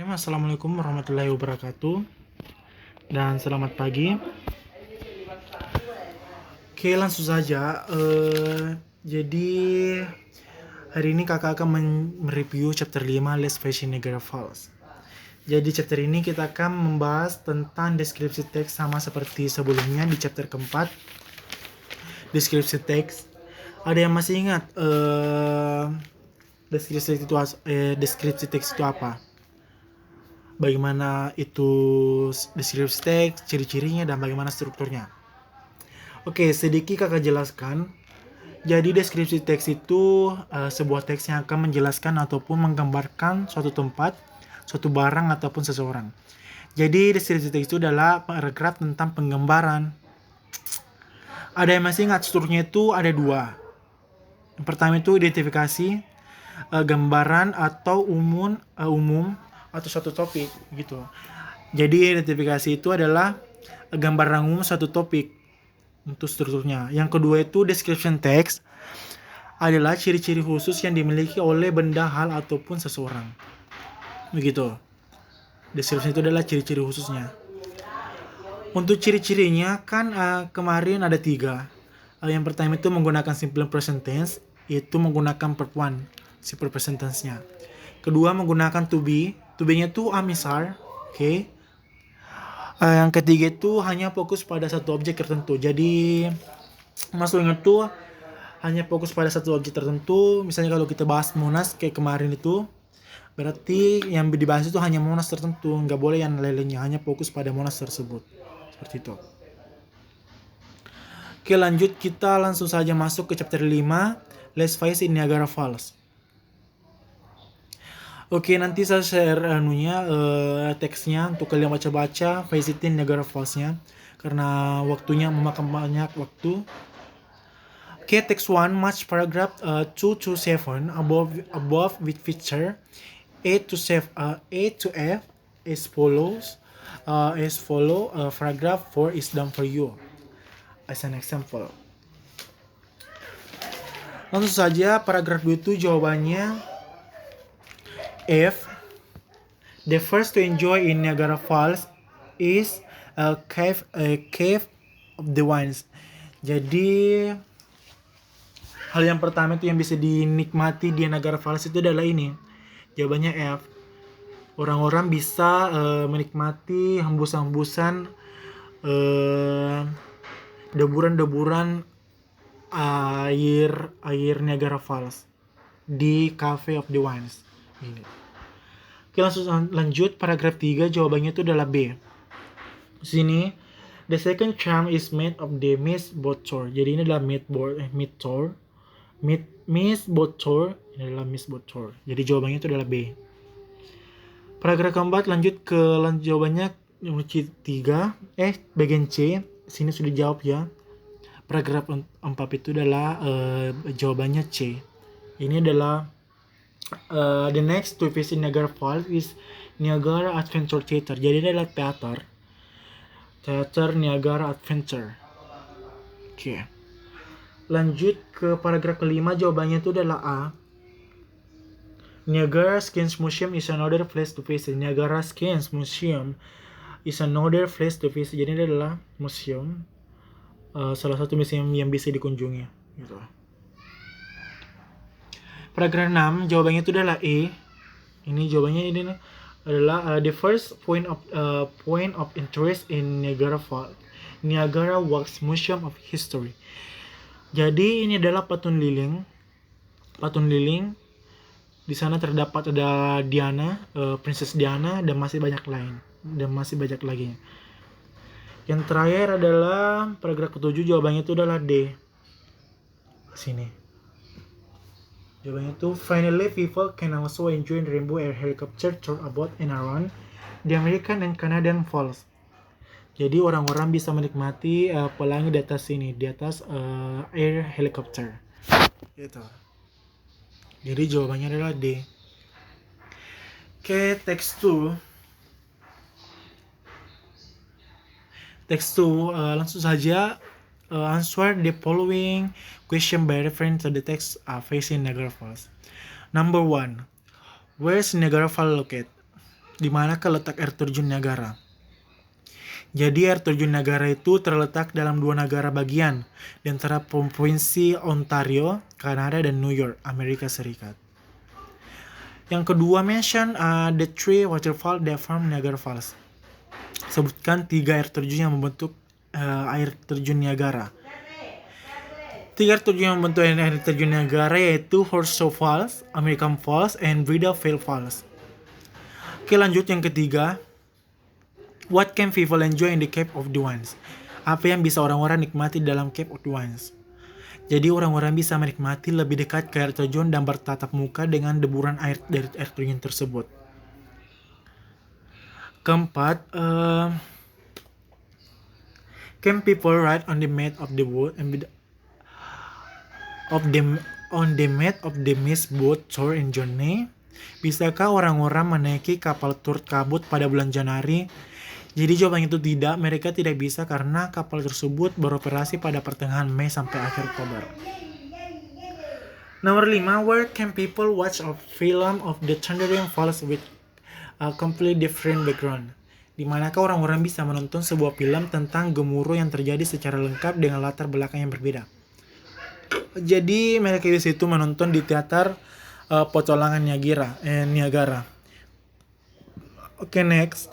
Assalamualaikum warahmatullahi wabarakatuh dan selamat pagi. Oke, langsung saja. Jadi hari ini kakak akan mereview chapter 5 Let's Face Niagara Falls. Jadi chapter ini kita akan membahas tentang deskripsi teks sama seperti sebelumnya di chapter keempat. Deskripsi teks. Ada yang masih ingat deskripsi teks itu apa? Bagaimana itu deskripsi teks, ciri-cirinya, dan bagaimana strukturnya. Oke, sedikit kakak jelaskan. Jadi deskripsi teks itu sebuah teks yang akan menjelaskan ataupun menggambarkan suatu tempat, suatu barang ataupun seseorang. Jadi deskripsi teks itu adalah paragraf tentang penggambaran. Ada yang masih ingat strukturnya itu ada dua. Yang pertama itu identifikasi, gambaran atau umum atau suatu topik gitu. Jadi identifikasi itu adalah gambaran umum suatu topik untuk strukturnya. Yang kedua itu description text adalah ciri-ciri khusus yang dimiliki oleh benda, hal ataupun seseorang. Begitu. Description itu adalah ciri-ciri khususnya. Untuk ciri-cirinya kan kemarin ada 3. Yang pertama itu menggunakan simple present tense, itu menggunakan verb 1, simple present tense-nya. Kedua menggunakan to be. To be-nya itu amisar, oke. Yang ketiga itu hanya fokus pada satu objek tertentu. Jadi maksudnya itu hanya fokus pada satu objek tertentu. Misalnya kalau kita bahas Monas kayak kemarin itu, berarti yang dibahas itu hanya Monas tertentu, nggak boleh yang lainnya, hanya fokus pada Monas tersebut. Seperti itu. Oke, lanjut, kita langsung saja masuk ke chapter 5, Let's Face in Niagara Falls. Oke, nanti saya share teksnya untuk kalian baca-baca, visitin Niagara Falls-nya, karena waktunya memakan banyak waktu. Oke, text 1, match paragraph 2 to 7 above with feature A to F as follows. Paragraph 4 is done for you as an example. Langsung saja, paragraf 2 itu jawabannya F. The first to enjoy in Niagara Falls is a cave of the winds. Jadi hal yang pertama itu yang bisa dinikmati di Niagara Falls itu adalah ini. Jawabannya F. Orang-orang bisa menikmati hembusan-hembusan deburan-deburan air Niagara Falls di Cave of the Winds. Ini. Oke, langsung lanjut, paragraf 3 jawabannya itu adalah B. Sini, the second charm is made of the mist boat tour. Jadi ini adalah mist boat tour. Ini adalah mist boat tour. Jadi jawabannya itu adalah B. Paragraf keempat lanjut ke jawabannya nomor 3. Bagian C. Sini sudah dijawab ya. Paragraf 4 itu adalah jawabannya C. Ini adalah the next to visit Niagara Falls is Niagara Adventure Theater. Jadi ini adalah teater Niagara Adventure. Oke. Lanjut ke paragraf kelima, jawabannya itu adalah A. Niagara Science Museum is another place to visit. Niagara Science Museum is another place to visit. Jadi ini adalah museum, salah satu museum yang bisa dikunjungi. Gitu. Paragraf 6, jawabannya itu adalah E. Ini jawabannya ini adalah the first point of interest in Niagara Falls, Niagara Wax Museum of History. Jadi ini adalah patung liling. Di sana terdapat ada Diana, Princess Diana, dan masih banyak lagi. Yang terakhir adalah paragraf ke-7, jawabannya itu adalah D. Sini. Jawabannya itu, finally people can also enjoy rainbow air helicopter tour about and around the American and Canadian Falls. Jadi orang-orang bisa menikmati pelangi di atas sini, di atas air helicopter. Gitu. Jadi jawabannya adalah D. Oke, text 2. Langsung saja answer the following question by referring to the text facing Niagara Falls. Number 1. Where is Niagara Falls located? di mana letak air terjun Niagara. Jadi air terjun Niagara itu terletak dalam 2 negara bagian, di antara provinsi Ontario, Kanada, dan New York, Amerika Serikat. Yang kedua mention the 3 waterfall that form Niagara Falls. Sebutkan 3 air terjun yang membentuk air terjun Niagara. 3 air terjun yang membentuk air terjun Niagara yaitu Horseshoe Falls, American Falls, and Bridal-Veil Falls. Oke, lanjut yang ketiga. What can people enjoy in the Cape of the Winds? Apa yang bisa orang-orang nikmati dalam Cape of the Winds? Jadi orang-orang bisa menikmati lebih dekat ke air terjun dan bertatap muka dengan deburan air dari air terjun tersebut. Keempat, can people ride on the mat of the wood and on the mat of the mist boat tour in Journey? Bisakah orang-orang menaiki kapal tur kabut pada bulan Januari? Jadi jawabannya itu tidak, mereka tidak bisa karena kapal tersebut beroperasi pada pertengahan Mei sampai akhir Oktober. Nomor 5, where can people watch a film of the Thundering Falls with a completely different background? Di manakah orang-orang bisa menonton sebuah film tentang gemuruh yang terjadi secara lengkap dengan latar belakang yang berbeda? Jadi mereka di situ menonton di teater petualangan Niagara. Oke, next.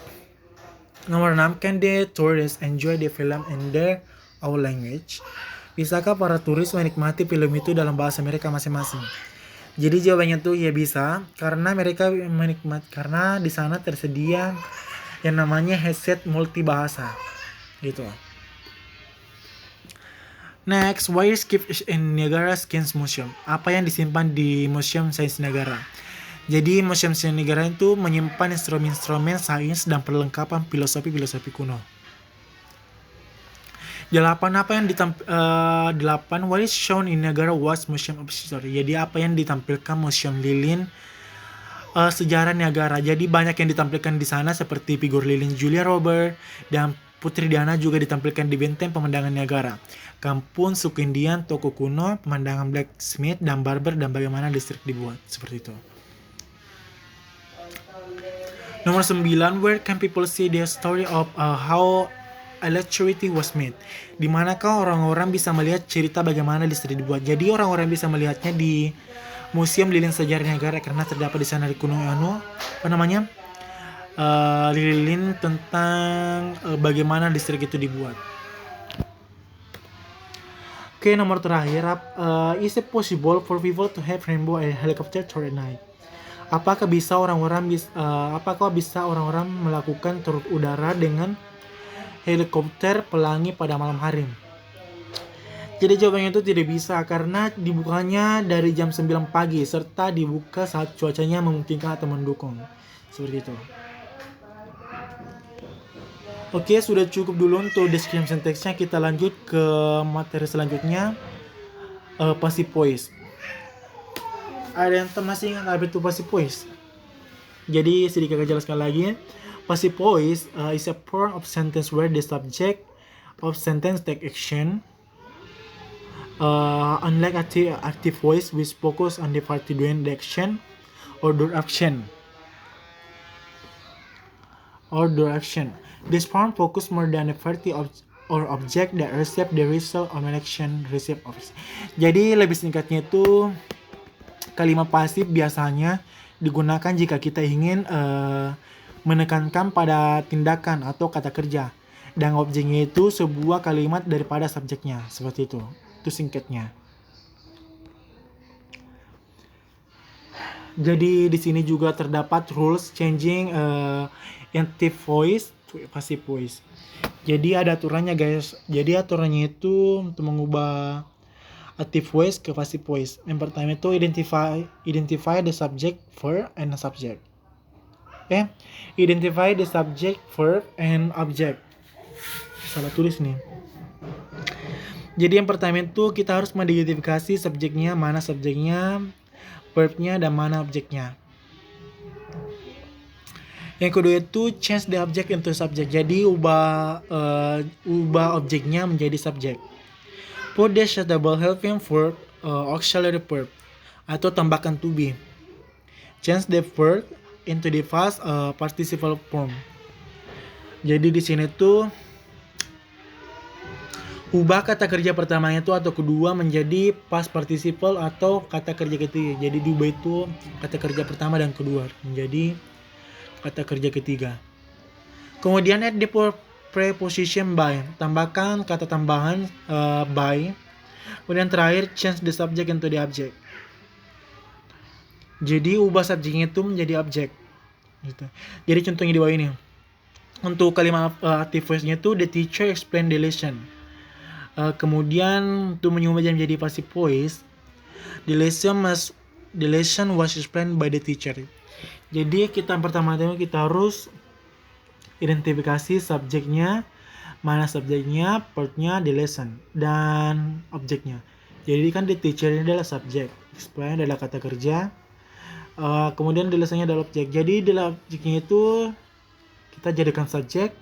Nomor 6, can the tourists enjoy the film in their own language? Bisakah para turis menikmati film itu dalam bahasa mereka masing-masing? Jadi jawabannya tuh ya bisa, karena mereka karena di sana tersedia yang namanya headset multibahasa. Gitu. Next, why is kept in Niagara Science Museum? Apa yang disimpan di Museum Sains Niagara? Jadi Museum Sains Niagara itu menyimpan instrumen-instrumen sains dan perlengkapan filosofi kuno. 8. What is shown in Niagara Falls Museum of History? Jadi apa yang ditampilkan Museum Lilin sejarah Niagara. Jadi banyak yang ditampilkan di sana seperti figur lilin Julia Roberts dan Putri Diana juga ditampilkan di benteng pemandangan Niagara. Kampung suku Indian, toko kuno, pemandangan blacksmith dan barber, dan bagaimana listrik dibuat. Seperti itu. Nomor 9, where can people see the story of how electricity was made? Di manakah orang-orang bisa melihat cerita bagaimana listrik dibuat? Jadi orang-orang bisa melihatnya di Museum Lilin Sejarah Niagara karena terdapat di sana di Gunung lilin tentang bagaimana listrik itu dibuat. Oke, nomor terakhir, is it possible for people to have rainbow helicopter tour at night? Apakah bisa orang-orang melakukan tur udara dengan helikopter pelangi pada malam hari? Jadi jawabannya itu tidak bisa karena dibukanya dari jam 9 pagi serta dibuka saat cuacanya memungkinkan atau mendukung. Seperti itu. Oke, sudah cukup dulu untuk description text-nya. Kita lanjut ke materi selanjutnya, passive voice. Ada yang masih ingat apa itu passive voice? Jadi sedikit saya jelaskan lagi. Passive voice is a form of sentence where the subject of sentence take action. Unlike active voice which focus on the party doing the action or do action. This form focus more than the party or object that receive the result of an action receive of. Jadi lebih singkatnya itu kalimat pasif biasanya digunakan jika kita ingin menekankan pada tindakan atau kata kerja dan objeknya itu sebuah kalimat daripada subjeknya, seperti itu. Itu singkatnya. Jadi di sini juga terdapat rules changing active voice to passive voice. Jadi ada aturannya guys. Jadi aturannya itu untuk mengubah active voice ke passive voice. Yang pertama itu identify the subject, verb, and subject. Oke, identify the subject, verb, and object. Salah tulis nih. Jadi yang pertama itu kita harus mengidentifikasi subjeknya, mana subjeknya, verbnya, dan mana objeknya. Yang kedua itu change the object into subject. Jadi ubah objeknya menjadi subjek. Put the suitable helping verb auxiliary verb atau tambahkan to be. Change the verb into the past participle form. Jadi di sini tuh ubah kata kerja pertamanya itu atau kedua menjadi past participle atau kata kerja ketiga. Jadi diubah itu kata kerja pertama dan kedua menjadi kata kerja ketiga. Kemudian add the preposition by, tambahkan kata tambahan by. Kemudian terakhir change the subject into the object. Jadi ubah subjeknya itu menjadi objek. Gitu. Jadi contohnya di bawah ini. Untuk kalimat active voice-nya itu the teacher explain the lesson. Kemudian untuk mengubah menjadi passive voice, the lesson was explained by the teacher. Jadi pertama-tama kita harus identifikasi subjeknya, mana subjeknya, partnya, the lesson, dan objeknya. Jadi kan the teacher ini adalah subjek, explain adalah kata kerja, kemudian the lessonnya adalah objek. Jadi di objeknya itu kita jadikan subjek,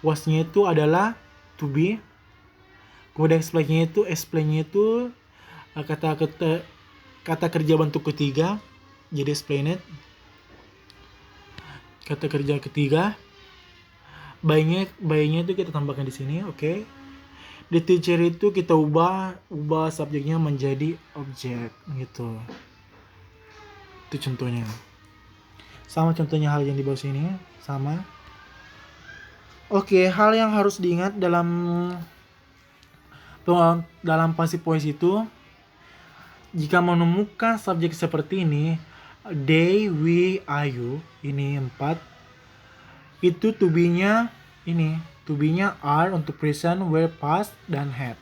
was-nya itu adalah to be, kemudian explain-nya itu kata kerja bentuk ketiga, jadi explain it. Kata kerja ketiga, by-nya itu kita tambahkan di sini, oke. The teacher itu kita ubah subjeknya menjadi objek gitu. Itu contohnya. Sama contohnya hal yang di bawah sini, sama. Oke, hal yang harus diingat dalam passive voice itu, jika menemukan subjek seperti ini, they, we, you, ini 4, itu to be-nya are untuk present, were, past, dan had.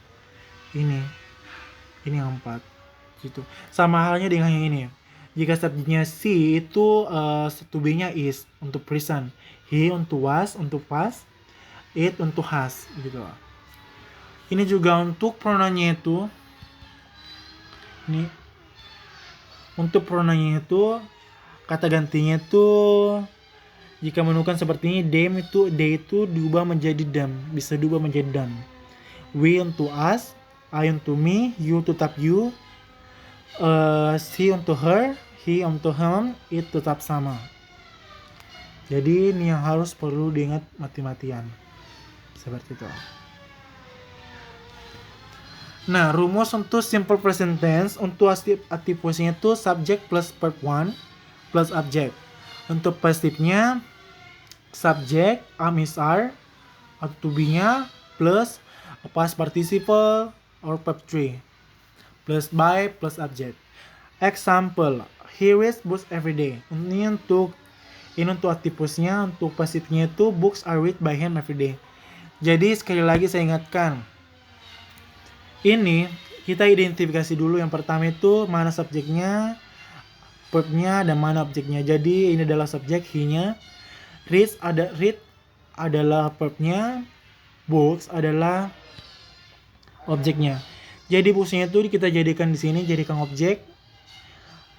Ini yang 4 gitu. Sama halnya dengan yang ini. Jika subjeknya she itu to be-nya is untuk present, he untuk was untuk past, it untuk has gitu. Ini juga untuk pronounnya itu. Ini untuk pronounnya itu kata gantinya itu jika menemukan seperti ini, they itu diubah menjadi them, bisa diubah menjadi them. We untuk us, I untuk me, you tetap you, she untuk her, he untuk him, it tetap sama. Jadi ini yang perlu diingat mati-matian. Seperti itu. Nah, rumus untuk simple present tense untuk active voice-nya itu subject plus verb 1 plus object. Untuk passive-nya subject is are atau to be-nya plus past participle or verb 3 plus by plus object. Example, he reads books every day. Ini untuk active voice-nya, untuk passive-nya itu books are read by him every day. Jadi sekali lagi saya ingatkan, ini kita identifikasi dulu. Yang pertama itu mana subjeknya, verb-nya, dan mana objeknya. Jadi ini adalah subjek, he-nya. Read adalah verb-nya, books adalah objeknya. Jadi books-nya itu kita jadikan di sini jadikan objek,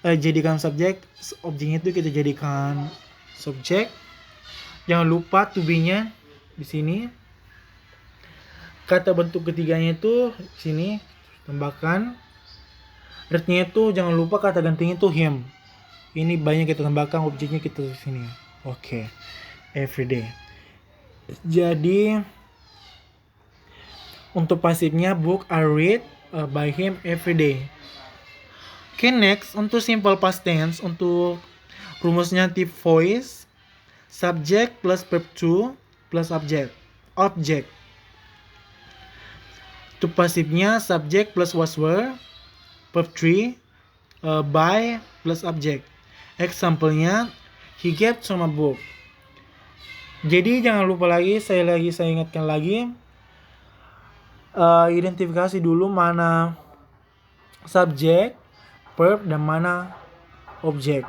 jadikan subjek, objeknya itu kita jadikan subjek. Jangan lupa to be-nya di sini. Kata bentuk ketiganya itu sini tambahkan. Read-nya itu jangan lupa kata gantinya itu him. Ini banyak kita tambahkan, objeknya kita di sini. Oke. Everyday. Jadi untuk pasifnya book are read by him every day. Oke, next untuk simple past tense, untuk rumusnya active voice, subject plus verb 2 plus object. Untuk pasifnya subject plus was were, verb 3, by plus object. Example-nya, he gave some book. Jadi jangan lupa lagi, saya ingatkan lagi, identifikasi dulu mana subjek, verb, dan mana objek.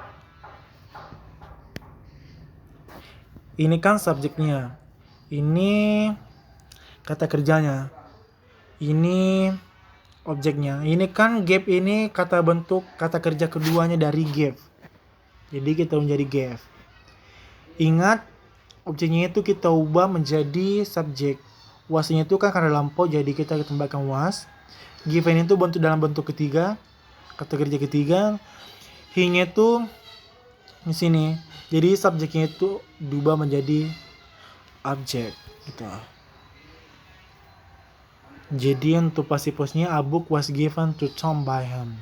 Ini kan subjeknya, ini kata kerjanya, ini objeknya. Ini kan gave, ini kata kerja keduanya dari gave. Jadi kita menjadi gave. Ingat, objeknya itu kita ubah menjadi subjek. Was-nya itu kan karena lampau, jadi kita tambahkan was. Given itu dalam bentuk ketiga, kata kerja ketiga. He-nya itu di sini. Jadi subjeknya itu diubah menjadi objek gitu. Jadi untuk passive voice-nya, a book was given to Tom by him.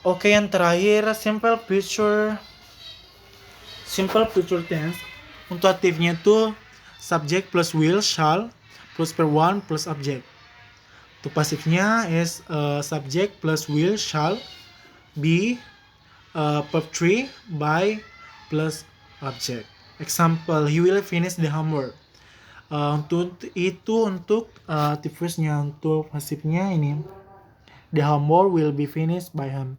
Oke, yang terakhir simple future tense. Untuk aktifnya itu subject plus will, shall plus verb one plus object. Untuk pasifnya is subject plus will, shall be verb 3 by plus object. Example, he will finish the homework. Untuk active voice-nya. Untuk pasifnya ini, the homework will be finished by him.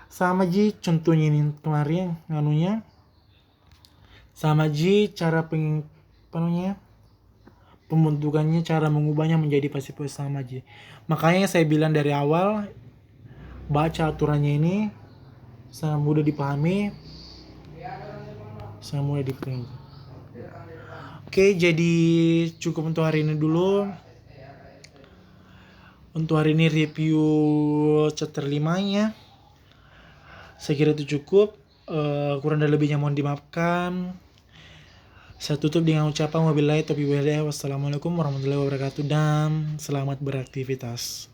Sama ji contohnya ini kemarin nganunya. Sama ji cara pembentukannya, cara mengubahnya menjadi passive voice sama aja. Makanya saya bilang dari awal, baca aturannya ini sangat mudah dipahami, sangat mudah dipahami. Oke, jadi cukup untuk hari ini dulu. Untuk hari ini review chapter 5-nya. Saya kira itu cukup. Kurang dan lebihnya mohon dimaafkan. Saya tutup dengan ucapan wabillahi taufiq wal hidayah. Wassalamualaikum warahmatullahi wabarakatuh dan selamat beraktivitas.